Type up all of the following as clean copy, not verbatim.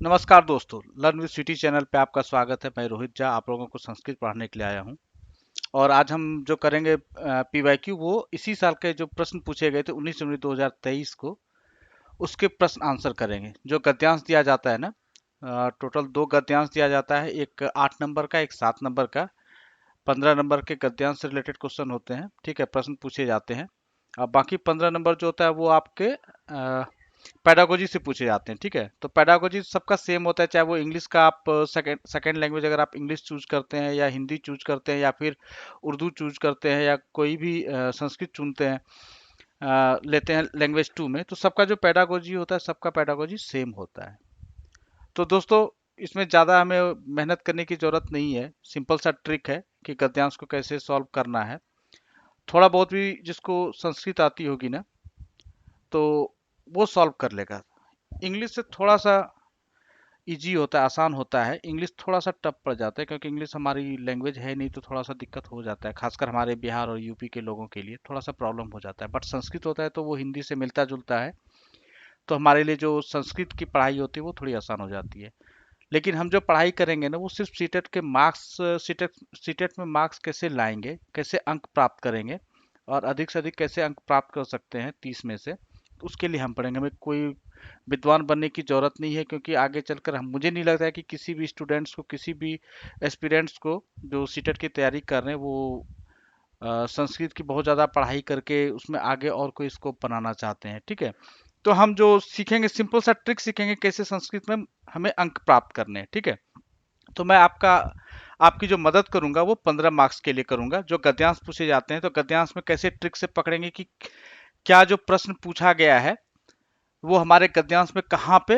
नमस्कार दोस्तों, learn with city channel पे आपका स्वागत है। मैं रोहित झा आप लोगों को संस्कृत पढ़ाने के लिए आया हूँ। और आज हम जो करेंगे पीवाईक्यू, वो इसी साल के जो प्रश्न पूछे गए थे 19 जनवरी 2023 को, उसके प्रश्न आंसर करेंगे। जो गद्यांश दिया जाता है ना, टोटल 2 गद्यांश दिया जाता है, एक 8 नंबर का, एक 7 नंबर का। 15 नंबर के गद्यांश से रिलेटेड क्वेश्चन होते हैं, ठीक है, प्रश्न पूछे जाते हैं। अब बाकी 15 नंबर जो होता है वो आपके पेडागोजी से पूछे जाते हैं, ठीक है। तो पेडागोजी सबका सेम होता है, चाहे वो इंग्लिश का आप सेकेंड लैंग्वेज अगर आप इंग्लिश चूज करते हैं या हिंदी चूज करते हैं या फिर उर्दू चूज करते हैं या कोई भी संस्कृत चुनते हैं, लेते हैं लैंग्वेज 2 में, तो सबका जो पेडागोजी होता है सबका पेडागोजी सेम होता है। तो दोस्तों, इसमें ज़्यादा हमें मेहनत करने की ज़रूरत नहीं है। सिंपल सा ट्रिक है कि गद्यांश को कैसे सॉल्व करना है। थोड़ा बहुत भी जिसको संस्कृत आती होगी ना, तो वो सॉल्व कर लेगा। इंग्लिश से थोड़ा सा इजी होता है, आसान होता है। इंग्लिश थोड़ा सा टफ पड़ जाता है क्योंकि इंग्लिश हमारी लैंग्वेज है नहीं, तो थोड़ा सा दिक्कत हो जाता है, खासकर हमारे बिहार और यूपी के लोगों के लिए थोड़ा सा प्रॉब्लम हो जाता है। बट संस्कृत होता है तो वो हिंदी से मिलता जुलता है, तो हमारे लिए जो संस्कृत की पढ़ाई होती है वो थोड़ी आसान हो जाती है। लेकिन हम जो पढ़ाई करेंगे ना, वो सिर्फ सीटेट के मार्क्स, सीटेट सीटेट में मार्क्स कैसे लाएंगे, कैसे अंक प्राप्त करेंगे और अधिक से अधिक कैसे अंक प्राप्त कर सकते हैं 30 में से, उसके लिए हम पढ़ेंगे। हमें कोई विद्वान बनने की जरूरत नहीं है, क्योंकि आगे चलकर हम, मुझे नहीं लगता है कि किसी भी स्टूडेंट्स को, किसी भी एस्पिरेंट्स को जो सीटेट की तैयारी कर रहे हैं, वो संस्कृत की बहुत ज़्यादा पढ़ाई करके उसमें आगे और कोई स्कोप बनाना चाहते हैं, ठीक है। तो हम जो सीखेंगे, सिंपल सा ट्रिक सीखेंगे कैसे संस्कृत में हमें अंक प्राप्त करने हैं, ठीक है। तो मैं आपकी जो मदद करूंगा वो 15 मार्क्स के लिए करूंगा। जो गद्यांश पूछे जाते हैं, तो गद्यांश में कैसे ट्रिक से पकड़ेंगे कि क्या जो प्रश्न पूछा गया है वो हमारे गद्यांश में कहाँ पे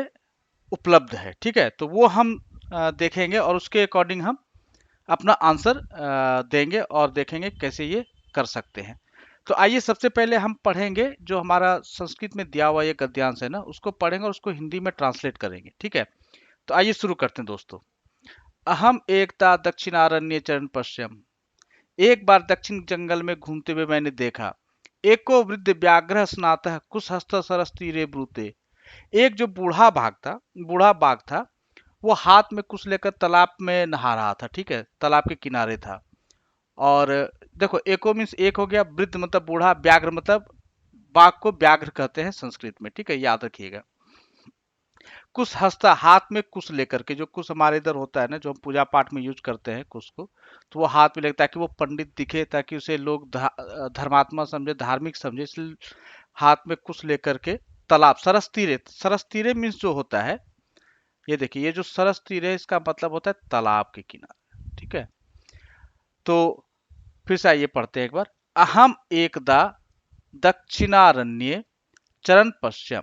उपलब्ध है, ठीक है। तो वो हम देखेंगे और उसके अकॉर्डिंग हम अपना आंसर देंगे और देखेंगे कैसे ये कर सकते हैं। तो आइए सबसे पहले हम पढ़ेंगे जो हमारा संस्कृत में दिया हुआ ये गद्यांश है ना, उसको पढ़ेंगे और उसको हिंदी में ट्रांसलेट करेंगे, ठीक है। तो आइए शुरू करते हैं दोस्तों। अहम एकता दक्षिणारण्य चरण पश्चिम। एक बार दक्षिण जंगल में घूमते हुए मैंने देखा, एको वृद्ध व्याघ्र स्नातः कुशहस्त सरस तीरे ब्रूते। एक जो बूढ़ा बाघ था, वो हाथ में कुछ लेकर तालाब में नहा रहा था, ठीक है, तालाब के किनारे था। और देखो, एको मीन्स एक हो गया, वृद्ध मतलब बूढ़ा, व्याघ्र मतलब बाघ को व्याघ्र कहते हैं संस्कृत में, ठीक है, याद रखिएगा। कुश हंसता, हाथ में कुश लेकर के, जो कुश हमारे इधर होता है ना, जो हम पूजा पाठ में यूज करते हैं कुश को, तो वो हाथ में लगता है ताकि वो पंडित दिखे, ताकि उसे लोग धर्मात्मा समझे, धार्मिक समझे, इसलिए हाथ में कुश लेकर के तालाब, सरस तीरे मीन्स जो होता है, ये देखिए, ये जो सरस तीरे, इसका मतलब होता है तालाब के किनारे, ठीक है। तो फिर से आइए पढ़ते हैं एक बार। अहम एकदा दक्षिणारण्य चरण पश्चिम।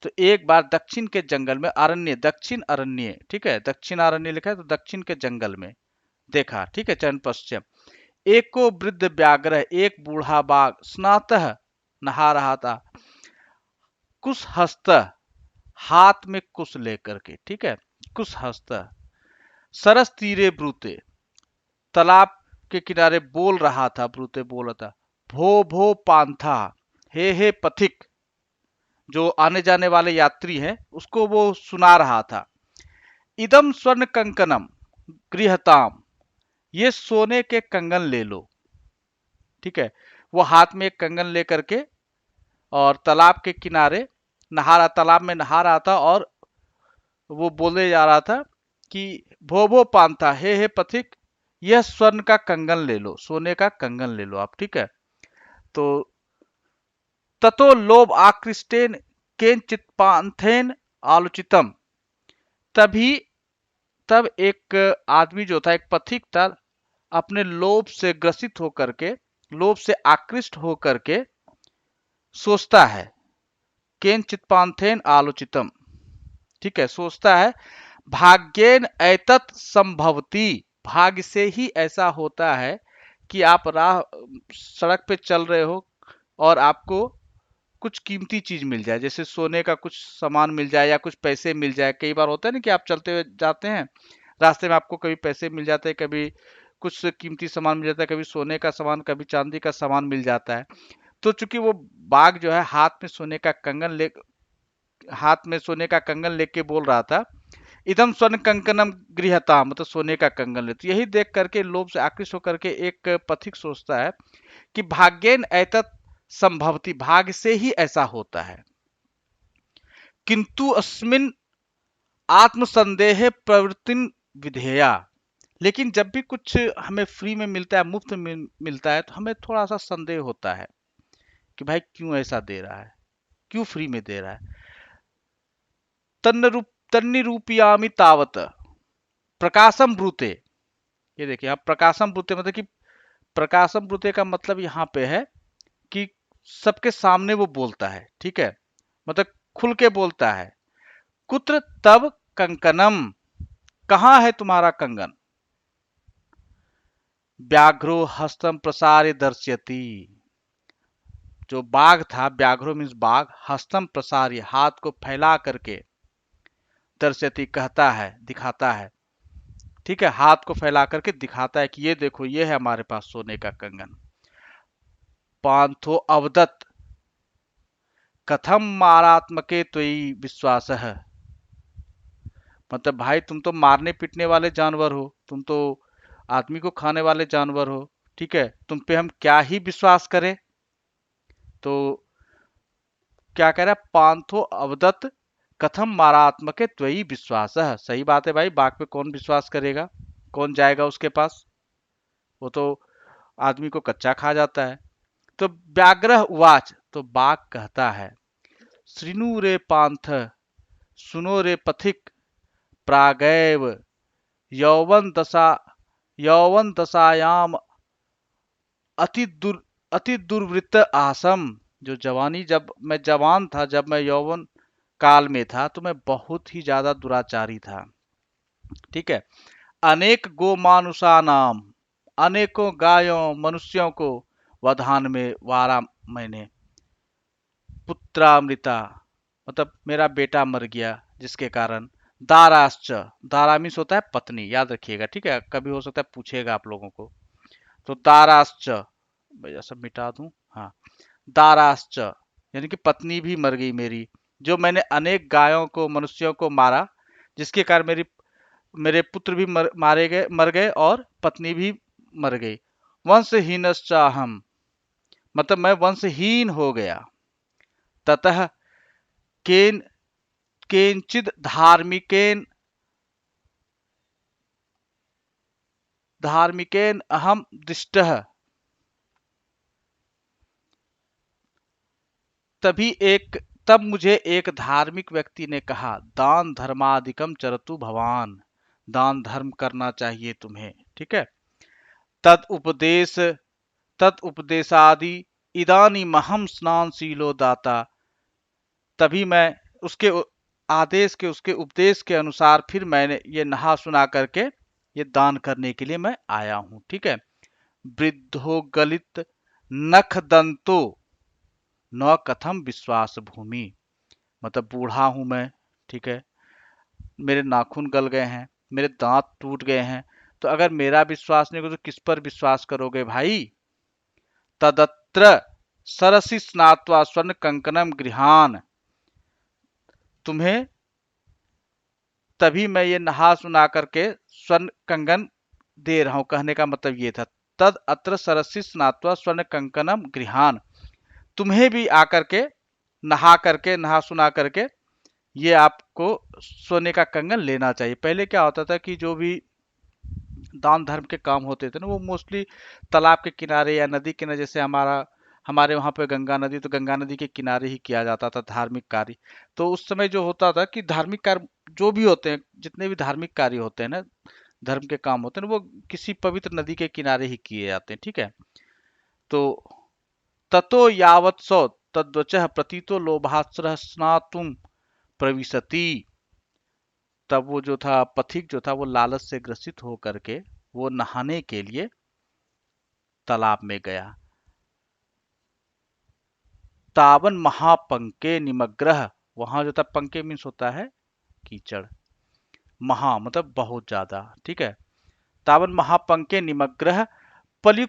तो एक बार दक्षिण के जंगल में, अरण्य, दक्षिण अरण्य, ठीक है, दक्षिण अरण्य लिखा है तो दक्षिण के जंगल में देखा, ठीक है, चरण पश्चिम। एको वृद्ध व्याघ्र, एक बूढ़ा बाघ, स्नातः नहा रहा था, कुश हस्त, हाथ में कुश लेकर के, ठीक है, कुश हस्त, सरस तीरे ब्रूते, तालाब के किनारे बोल रहा था, ब्रूते बोल रहा था, भो भो पांथा, हे पथिक, जो आने जाने वाले यात्री हैं उसको वो सुना रहा था। इदम स्वर्ण कंकनम गृहताम, ये सोने के कंगन ले लो, ठीक है। वो हाथ में एक कंगन लेकर के और तालाब के किनारे तालाब में नहा रहा था, और वो बोले जा रहा था कि भो पांथा, हे पथिक, यह स्वर्ण का कंगन ले लो, सोने का कंगन ले लो आप, ठीक है। तो ततो लोभ आकृष्टेन केंचित पांथेन आलोचितम, तभी तब एक आदमी जो था, एक पथिक था, अपने लोभ से ग्रसित होकर के, लोभ से आकृष्ट होकर के सोचता है, केन चित्पांथेन आलोचितम, ठीक है, सोचता है, भाग्येन ऐतत संभवती, भाग्य से ही ऐसा होता है कि आप सड़क पे चल रहे हो और आपको कुछ कीमती चीज मिल जाए, जैसे सोने का कुछ सामान मिल जाए या कुछ पैसे मिल जाए। कई बार होता है ना कि आप चलते हुए जाते हैं, रास्ते में आपको कभी पैसे मिल जाते हैं, कभी कुछ कीमती सामान मिल जाता है, कभी सोने का सामान, कभी चांदी का सामान मिल जाता है। तो चूंकि वो बाघ जो है हाथ में सोने का कंगन लेके बोल रहा था इदम स्वर्ण कंकनम गृहता, मतलब सोने का कंगन ले। तो यही देख करके लोभ से आकृष्ट होकर के एक पथिक सोचता है कि भाग्येन एतत् संभवती, भाग्य से ही ऐसा होता है। किंतु अस्मिन आत्मसंदेह प्रवृत्ति विधेया, लेकिन जब भी कुछ हमें फ्री में मिलता है, मुफ्त में मिलता है, तो हमें थोड़ा सा संदेह होता है कि भाई क्यों ऐसा दे रहा है, क्यों फ्री में दे रहा है। तन्निरूपयामि तावत प्रकाशम ब्रूते, ये देखिए आप, प्रकाशम ब्रूते मतलब कि प्रकाशम ब्रूते का मतलब यहाँ पे है कि सबके सामने वो बोलता है, ठीक है, मतलब खुल के बोलता है। कुत्र तब कंकनम, कहाँ है तुम्हारा कंगन। व्याघ्रो हस्तम प्रसार्य दर्शयति, जो बाघ था, व्याघ्रो मीन्स बाघ, हस्तम प्रसार्य हाथ को फैला करके, दर्शयति कहता है, दिखाता है, ठीक है, हाथ को फैला करके दिखाता है कि ये देखो, ये है हमारे पास सोने का कंगन। पांथो अवदत कथम मारात्मके त्वयि विश्वास है, मतलब भाई तुम तो मारने पीटने वाले जानवर हो, तुम तो आदमी को खाने वाले जानवर हो, ठीक है, तुम पे हम क्या ही विश्वास करें। तो क्या कह रहा है, पांथो अवदत कथम मारात्मके त्वयि विश्वास, सही बात है भाई, बाघ पे कौन विश्वास करेगा, कौन जाएगा उसके पास, वो तो आदमी को कच्चा खा जाता है। तो व्याग्रह उवाच, तो बाघ कहता है, श्रीनु रे पांथ, सुनो रे पथिक, प्रागैव यौवन दशा, यौवन दशायाम अति दुर अति दुर्वृत्त आसम, जो जवानी, जब मैं जवान था, जब मैं यौवन काल में था, तो मैं बहुत ही ज्यादा दुराचारी था, ठीक है। अनेक गो मानुषा नाम, अनेकों गायों मनुष्यों को वधान में वारा मैंने। पुत्रामृता, मतलब मेरा बेटा मर गया जिसके कारण। दाराश्च, दारा मीन्स होता है पत्नी, याद रखिएगा, ठीक है, कभी हो सकता है पूछेगा आप लोगों को। तो दाराश्च, भैया सब मिटा दूं, हाँ, दाराश्च यानी कि पत्नी भी मर गई मेरी, जो मैंने अनेक गायों को मनुष्यों को मारा, जिसके कारण मेरे पुत्र भी मर गए और पत्नी भी मर गई। वंशहीनश्चाहम, मतलब मैं वंशहीन हो गया। ततः केन केंचिद धार्मिकेन अहम दृष्टः, तब मुझे एक धार्मिक व्यक्ति ने कहा, दान धर्मादिकम चरतु भवान, दान धर्म करना चाहिए तुम्हें, ठीक है। तद उपदेश तद उपदेशादि इदानी महम स्नानशीलो दाता, तभी मैं उसके आदेश के, उसके उपदेश के अनुसार फिर मैंने ये नहा सुना करके ये दान करने के लिए मैं आया हूं, ठीक है। वृद्धो गलित नख दंतो न कथम विश्वास भूमि, मतलब बूढ़ा हूं मैं, ठीक है, मेरे नाखून गल गए हैं, मेरे दांत टूट गए हैं, तो अगर मेरा विश्वास नहीं होगा तो किस पर विश्वास करोगे भाई। तदत्र सरसि स्नात्वा स्वर्ण कंकनम गृहान, तुम्हें तभी मैं ये नहा सुना करके स्वर्ण कंगन दे रहा हूं, कहने का मतलब ये था। तद अत्र सरसि स्नात्वा स्वर्ण कंकनम गृहान, तुम्हें भी आकर के नहा सुना करके ये आपको सोने का कंगन लेना चाहिए। पहले क्या होता था कि जो भी दान धर्म के काम होते थे ना, वो मोस्टली तालाब के किनारे या नदी किनारे, जैसे हमारे वहां पे गंगा नदी, तो गंगा नदी के किनारे ही किया जाता था धार्मिक कार्य। तो उस समय जो होता था कि धार्मिक कार्य जो भी होते हैं, जितने भी धार्मिक कार्य होते हैं ना, धर्म के काम होते हैं ना, वो किसी पवित्र नदी के किनारे ही किए जाते हैं, ठीक है। तो ततो यावत सौ तद्वचः प्रतीतो लोभाश्रह स्नातुम प्रविशति, तब वो जो था पथिक जो था, वो लालच से ग्रसित हो करके वो नहाने के लिए तालाब में गया। तावन महापंके निमग्रह, वहां जो था, पंके मीन्स होता है कीचड़, महा मतलब बहुत ज्यादा, ठीक है। तावन महापंके निमग्रह पलि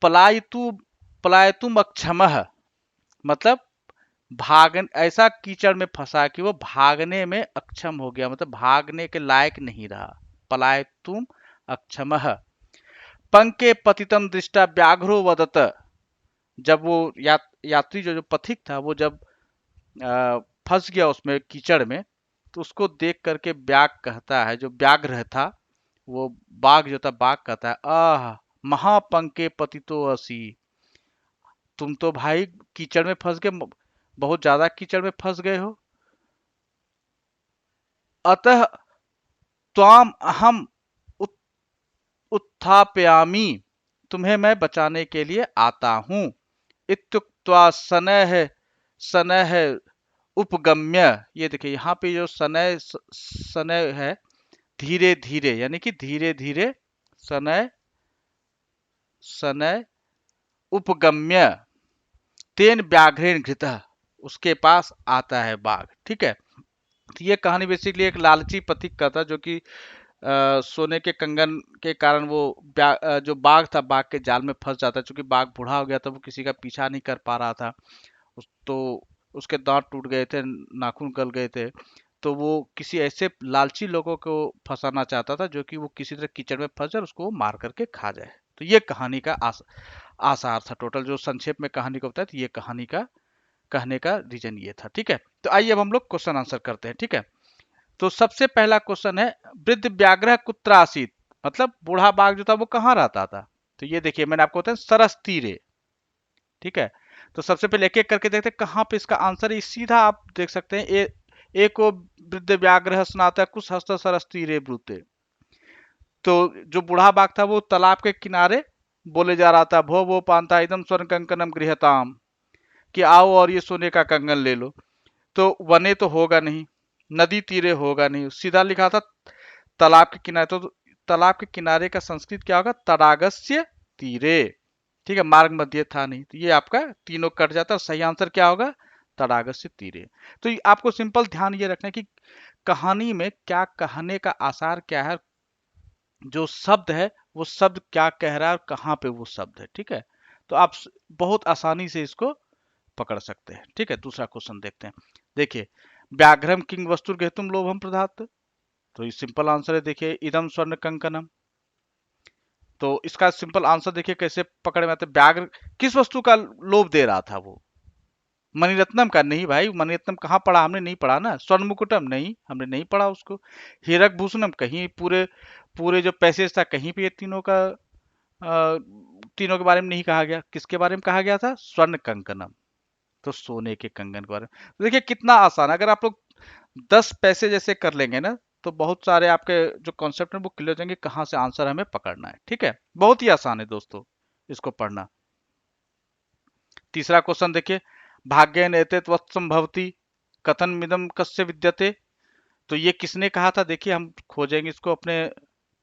पलायतु पलायतुम अक्षमः, मतलब ऐसा कीचड़ में फंसा कि वो भागने में अक्षम हो गया, मतलब भागने के लायक नहीं रहा। पलायतुम अक्षमः। पंके पतितम दृष्टा व्याघ्रो वदत। जब वो यात्री जो पथिक था, वो जब फंस गया उसमें कीचड़ में, तो उसको देख करके व्याघ कहता है, जो व्याघ्र था, वो बाघ जो था, बाघ कहता है, आह महापंके पतितो असी, तुम तो भाई कीचड़ में फंस गए, बहुत ज्यादा कीचड़ में फंस गए हो। अतः त्वाम अहम उत्थापयामि, तुम्हें मैं बचाने के लिए आता हूं। इत्युक्त्वा शनैः शनैः उपगम्य। ये देखिए यहाँ पे जो शनैः शनैः है, धीरे धीरे, यानी कि धीरे धीरे, शनैः शनैः उपगम्य, तेन व्याघ्रेण घृतः, उसके पास आता है बाघ। ठीक है, तो ये कहानी बेसिकली एक लालची पथिक का था, जो कि सोने के कंगन के कारण वो जो बाघ था, बाघ के जाल में फंस जाता है। चूंकि बाघ बूढ़ा हो गया था, वो किसी का पीछा नहीं कर पा रहा था, तो उसके दांत टूट गए थे, नाखून गल गए थे, तो वो किसी ऐसे लालची लोगों को फंसाना चाहता था, जो कि वो किसी तरह कीचड़ में फंस जाए, उसको वो मार करके खा जाए। तो ये कहानी का आसार था। टोटल जो संक्षेप में कहानी को बताया, तो ये कहानी का कहने का रीजन ये था। ठीक है, तो आइए अब हम लोग क्वेश्चन आंसर करते हैं। ठीक है, तो सबसे पहला क्वेश्चन है, वृद्ध व्याघ्र कुत्र आसीत, मतलब बूढ़ा बाघ जो था वो कहाँ रहता था। तो ये देखिए मैंने आपको बताया सरस तीरे। ठीक है, तो सबसे पहले एक एक करके देखते हैं कहाँ पे इसका आंसर है। सीधा आप देख सकते हैं, एको वृद्ध व्याघ्र स्नातक कुछ हस्त सरस तीरे ब्रूते। तो जो बूढ़ा बाघ था वो तालाब के किनारे बोले जा रहा था, भो वो पांता एकदम स्वर्ण कंकनम गृहताम, कि आओ और ये सोने का कंगन ले लो। तो वने तो होगा नहीं, नदी तीरे होगा नहीं, सीधा लिखा था तालाब के किनारे। तो तालाब के किनारे का संस्कृत क्या होगा, तडागस्य तीरे। ठीक है, मार्ग मध्य था नहीं, तो ये आपका तीनों कट जाता है। सही आंसर क्या होगा, तडागस्य तीरे। तो आपको सिंपल ध्यान ये रखना है कि कहानी में क्या कहने का आसार क्या है, जो शब्द है वो शब्द क्या कह रहा है और कहाँ पे वो शब्द है। ठीक है, तो आप बहुत आसानी से इसको पकड़ सकते हैं। ठीक है, दूसरा क्वेश्चन देखते हैं। देखिए, व्याघ्रम किंग वस्तु गेतुम लोभम प्रधात, तो ये सिंपल आंसर है। देखिए, इदम स्वर्ण कंकनम, तो इसका सिंपल आंसर देखिए कैसे पकड़ में आते। व्याघ्र किस वस्तु का लोभ दे रहा था वो, मणिरत्नम का नहीं भाई, मणिरत्नम कहाँ पढ़ा, हमने नहीं पढ़ा ना। स्वर्ण मुकुटम नहीं, हमने नहीं पढ़ा उसको। हीरक भूषणम कहीं, पूरे पूरे जो पैसेज था कहीं पे ये तीनों का तीनों के बारे में नहीं कहा गया। किसके बारे में कहा गया था, स्वर्ण कंकनम, तो सोने के कंगन के बारे में। तो देखिए कितना आसान है, अगर आप लोग 10 पैसे जैसे कर लेंगे ना, तो बहुत सारे आपके जो कॉन्सेप्ट है वो क्लियर हो जाएंगे, कहाँ से आंसर हमें पकड़ना है। ठीक है, बहुत ही आसान है दोस्तों इसको पढ़ना। तीसरा क्वेश्चन देखिए, भाग्य नेतृत्व वत्सम भवती कथन मिदम कस्य विद्यते, तो ये किसने कहा था। देखिए हम खोजेंगे इसको अपने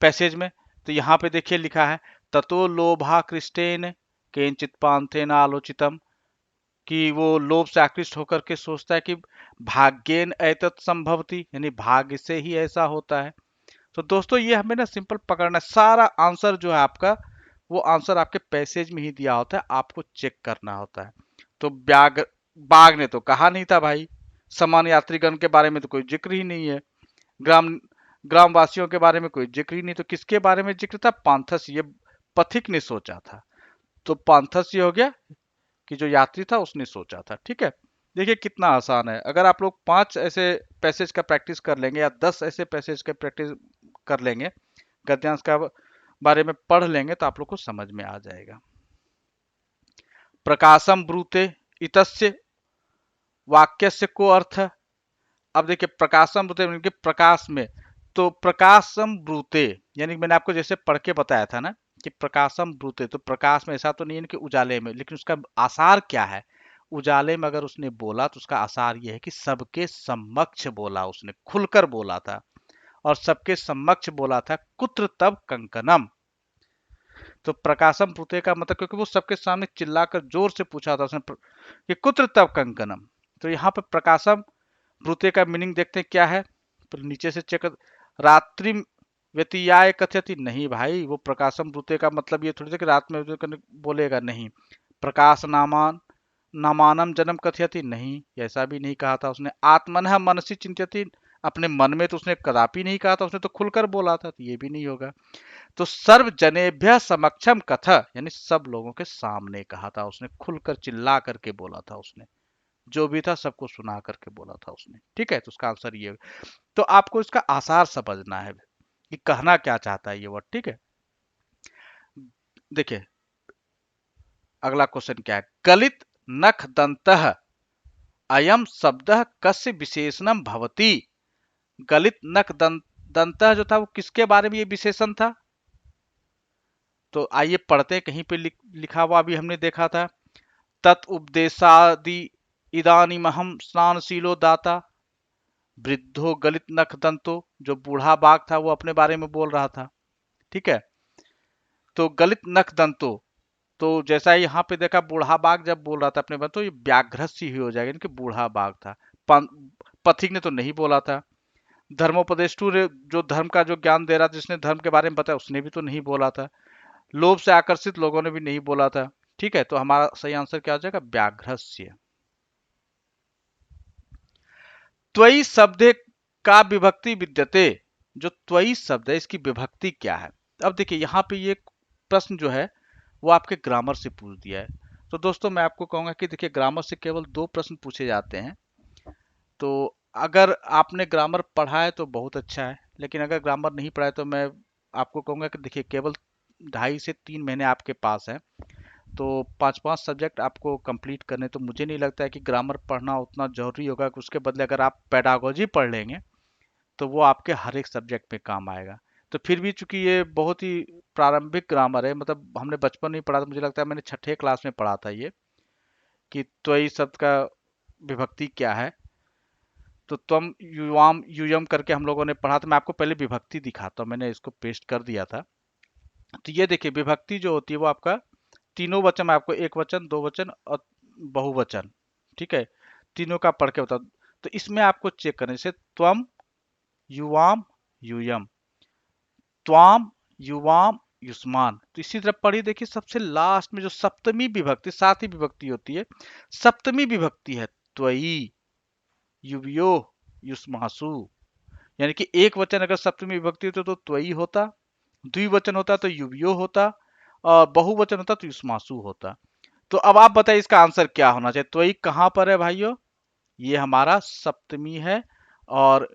पैसेज में, तो यहाँ पे देखिए लिखा है, ततो लोभा कृष्टेन केंचित पांथेन आलोचितम, कि वो लोभ से आकृष्ट होकर के सोचता है कि भाग्येन एतत् संभवती, यानी भाग्य से ही ऐसा होता है। तो दोस्तों ये हमें ना सिंपल पकड़ना है, सारा आंसर जो है आपका, वो आंसर आपके पैसेज में ही दिया होता है, आपको चेक करना होता है। तो बाघ ने तो कहा नहीं था भाई, समान यात्रीगण के बारे में तो कोई जिक्र ही नहीं है, ग्राम ग्रामवासियों के बारे में कोई जिक्र ही नहीं, तो किसके बारे में जिक्र था, पांथस, ये पथिक ने सोचा था। तो पांथस ये हो गया कि जो यात्री था उसने सोचा था। ठीक है, देखिए कितना आसान है। अगर आप लोग 5 ऐसे पैसेज का प्रैक्टिस कर लेंगे या 10 ऐसे पैसेज का प्रैक्टिस कर लेंगे, गद्यांश का बारे में पढ़ लेंगे, तो आप लोग को समझ में आ जाएगा। प्रकाशम ब्रूते इतस्य वाक्यस्य को अर्थ। अब देखिए प्रकाशम ब्रूते यानी कि प्रकाश में, तो प्रकाशम ब्रूते यानी मैंने आपको जैसे पढ़ के बताया था ना कि प्रकाशम ब्रूते, तो प्रकाश में ऐसा तो नहीं है कि उजाले में, लेकिन उसका आसार क्या है। उजाले में अगर उसने बोला तो उसका आसार यह है कि सबके समक्ष बोला, उसने खुलकर बोला था, और सबके समक्ष बोला था, कुत्र तब कंकनम। तो प्रकाशम पुते का मतलब, क्योंकि वो सबके सामने चिल्लाकर जोर से पूछा था उसने कि कुत्र तब कंकनम। तो यहाँ पे प्रकाशम ब्रूते का मीनिंग देखते हैं क्या है, तो नीचे से चेक, रात्रि व्यतीयाय कथयति, नहीं भाई, वो प्रकाशम ब्रूते का मतलब ये थोड़ी सा कि रात में बोलेगा, नहीं। प्रकाश नामान नामानम जन्म कथयति, नहीं, ऐसा भी नहीं कहा था उसने। आत्मनः मनसि चिंत्यति, अपने मन में तो उसने कदापि नहीं कहा था, उसने तो खुलकर बोला था, तो ये भी नहीं होगा। तो सर्व जनेभ्य समक्षम कथ, यानी सब लोगों के सामने कहा था उसने, खुलकर चिल्ला करके बोला था उसने, जो भी था सबको सुना करके बोला था उसने। ठीक है, तो उसका आंसर ये है। तो आपको इसका आसार समझना है कि कहना क्या चाहता है ये वर्ड। ठीक है, देखिए अगला क्वेश्चन क्या है। गलित नख दंतः अयम शब्द कस्य विशेषणम भवति। गलित नख दंतः जो था वो किसके बारे में ये विशेषण था, तो आइए पढ़ते हैं। कहीं पे लिखा हुआ अभी हमने देखा था, तत् उपदेशादि इदानीमहम स्नानशीलो दाता वृद्धो गलित नख दंतो, जो बूढ़ा बाघ था वो अपने बारे में बोल रहा था। ठीक है, तो गलित नख दंतो, तो जैसा यहाँ पे देखा बूढ़ा बाघ जब बोल रहा था अपने बारे में, तो ये व्याघ्रस्य ही हो जाएगा, यानी कि बूढ़ा बाघ था। पथिक ने तो नहीं बोला था। धर्मोपदेष्टु जो धर्म का जो ज्ञान दे रहा था, जिसने धर्म के बारे में बताया, उसने भी तो नहीं बोला था। लोभ से आकर्षित लोगों ने भी नहीं बोला था। ठीक है, तो हमारा सही आंसर क्या हो जाएगा, व्याघ्रस्य। त्वयि शब्द का विभक्ति विद्यते, जो त्वयि शब्द है इसकी विभक्ति क्या है। अब देखिए यहाँ पे ये प्रश्न जो है वो आपके ग्रामर से पूछ दिया है। तो दोस्तों मैं आपको कहूंगा कि देखिए ग्रामर से केवल 2 प्रश्न पूछे जाते हैं। तो अगर आपने ग्रामर पढ़ा है तो बहुत अच्छा है, लेकिन अगर ग्रामर नहीं पढ़ा है तो मैं आपको कहूंगा कि देखिए केवल 2.5 से 3 महीने आपके पास है, तो 5-5 सब्जेक्ट आपको कंप्लीट करने, तो मुझे नहीं लगता है कि ग्रामर पढ़ना उतना जरूरी होगा। कि उसके बदले अगर आप पेडागोजी पढ़ लेंगे तो वो आपके हर एक सब्जेक्ट में काम आएगा। तो फिर भी चूंकि ये बहुत ही प्रारंभिक ग्रामर है, मतलब हमने बचपन में पढ़ा था, मुझे लगता है मैंने 6ठे क्लास में पढ़ा था ये, कि त्वयी शब्द का विभक्ति क्या है। तो त्वम युवाम यूयम करके हम लोगों ने पढ़ा था। मैं आपको पहले विभक्ति दिखाता हूँ, मैंने इसको पेस्ट कर दिया था। तो ये देखिए विभक्ति जो होती है वो आपका तीनों वचन में, आपको एक वचन, दो वचन और बहुवचन, ठीक है, तीनों का पढ़ के बता। तो इसमें आपको चेक करना, जैसे त्वम युवाम यूयम, त्वाम युवाम युष्मान। तो इसी तरह पढ़िए, देखिए सबसे लास्ट में जो सप्तमी विभक्ति, सात ही विभक्ति होती है, सप्तमी विभक्ति है त्वयी युवयो युष्मासु। यानी कि एक वचन अगर सप्तमी विभक्ति होती तो त्वयी होता, द्विवचन होता तो युवयो होता, और बहुवचन होता तो युष्मासु होता। तो अब आप बताइए इसका आंसर क्या होना चाहिए। त्वयी कहां पर है भाइयों, ये हमारा सप्तमी है, और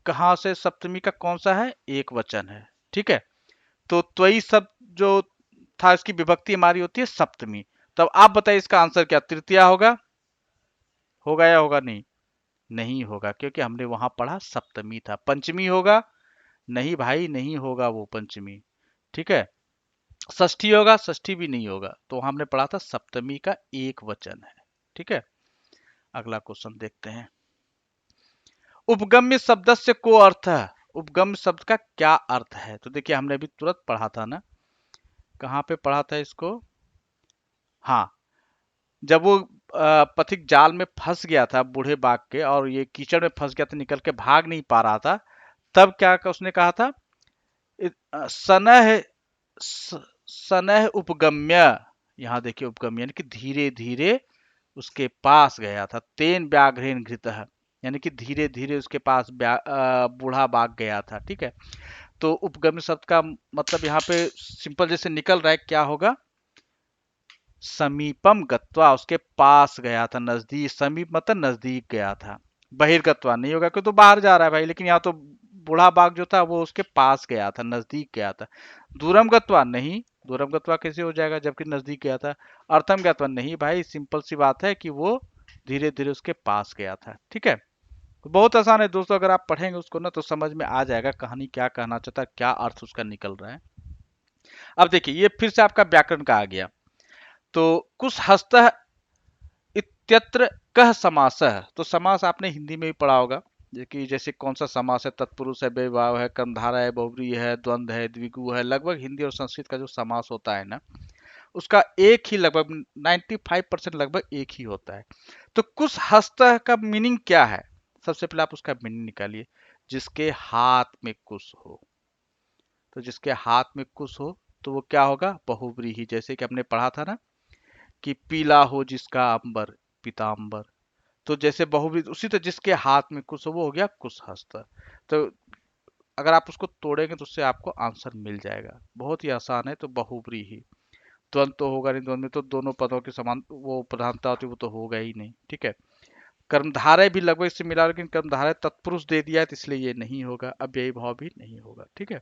कहां से सप्तमी का कौन सा है, एक वचन है। ठीक है, तो त्वयी शब्द जो था इसकी विभक्ति हमारी होती है सप्तमी। तब आप बताइए इसका आंसर क्या, तृतीया होगा या होगा नहीं, नहीं होगा, क्योंकि हमने वहां पढ़ा सप्तमी था। पंचमी होगा, नहीं भाई नहीं होगा वो पंचमी। ठीक है, षष्ठी होगा, षष्ठी भी नहीं होगा, तो हमने पढ़ा था सप्तमी का एक वचन है। ठीक है, अगला क्वेश्चन देखते हैं। उपगम्य शब्द से को अर्थ है, उपगम्य शब्द का क्या अर्थ है। तो देखिए हमने अभी तुरंत पढ़ा था ना, कहाँ पे पढ़ा था इसको, हाँ, जब वो पथिक जाल में फंस गया था बूढ़े बाघ के, और ये कीचड़ में फंस गया था, निकल के भाग नहीं पा रहा था, तब क्या उसने कहा था, सनह सनह उपगम्य। यहाँ देखिए उपगम्य यानी कि धीरे धीरे उसके पास गया था। तेन व्याघ्रेन घृतः, यानी कि धीरे धीरे उसके पास बूढ़ा बाघ गया था। ठीक है, तो उपगम्य शब्द का मतलब यहाँ पे सिंपल जैसे निकल रहा है, क्या होगा, समीपम गत्वा, उसके पास गया था, नजदीक, समीप मतलब नजदीक गया था। बहिर्गत्वा नहीं होगा क्योंकि तो बाहर जा रहा है भाई, लेकिन यहाँ तो बूढ़ा बाघ जो था वो उसके पास गया था, नजदीक गया था। दूरम गत्वा नहीं, दूरम गत्वा कैसे हो जाएगा जबकि नजदीक गया था। अर्थम गत्वा नहीं भाई, सिंपल सी बात है कि वो धीरे धीरे उसके पास गया था। ठीक है, तो बहुत आसान है दोस्तों, अगर आप पढ़ेंगे उसको ना तो समझ में आ जाएगा कहानी क्या कहना चाहता है, क्या अर्थ उसका निकल रहा है। अब देखिए ये फिर से आपका व्याकरण का आ गया। तो कुछ हस्त इत्यत्र कह समास है, तो समास आपने हिंदी में भी पढ़ा होगा, कि जैसे कौन सा समास है, तत्पुरुष है, व्ययभाव है, कर्मधारा है, बहुव्रीहि है, द्वंद्व है, द्विगु है। लगभग हिंदी और संस्कृत का जो समास होता है ना, उसका एक ही लगभग 95% लगभग एक ही होता है। तो कुछ हस्त का मीनिंग क्या है, सबसे पहले आप उसका मीनिंग निकालिए। जिसके हाथ में कुश हो, तो जिसके हाथ में कुश हो तो वो क्या होगा, बहुव्रीहि। जैसे कि हमने पढ़ा था ना कि पीला हो जिसका अंबर पीतांबर। तो जैसे बहुव्रीहि उसी तरह जिसके हाथ में कुश हो वो हो गया कुशहस्त। तो अगर आप उसको तोड़ेंगे तो उससे आपको आंसर मिल जाएगा। बहुत ही आसान है। तो बहुव्रीहि, द्वंद तो होगा नहीं, द्वंद में तो दोनों पदों की समान वो प्रधानता होती है, वो तो होगा ही नहीं। ठीक है। कर्मधारय भी लगभग इससे मिला, लेकिन कर्मधारय तत्पुरुष दे दिया है तो इसलिए ये नहीं होगा। अव्ययी भाव भी नहीं होगा। ठीक है।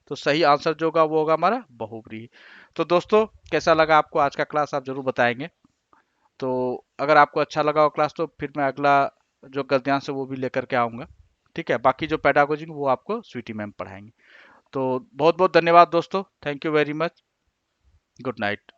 तो सही आंसर जो होगा वो होगा हमारा बहुव्रीहि। तो दोस्तों कैसा लगा आपको आज का क्लास, आप जरूर बताएंगे। तो अगर आपको अच्छा लगा हो क्लास तो फिर मैं अगला जो गद्यांश है वो भी लेकर के आऊँगा। ठीक है, बाकी जो पेडागोजी वो आपको स्वीटी मैम पढ़ाएंगे। तो बहुत बहुत धन्यवाद दोस्तों, thank you very much, good night.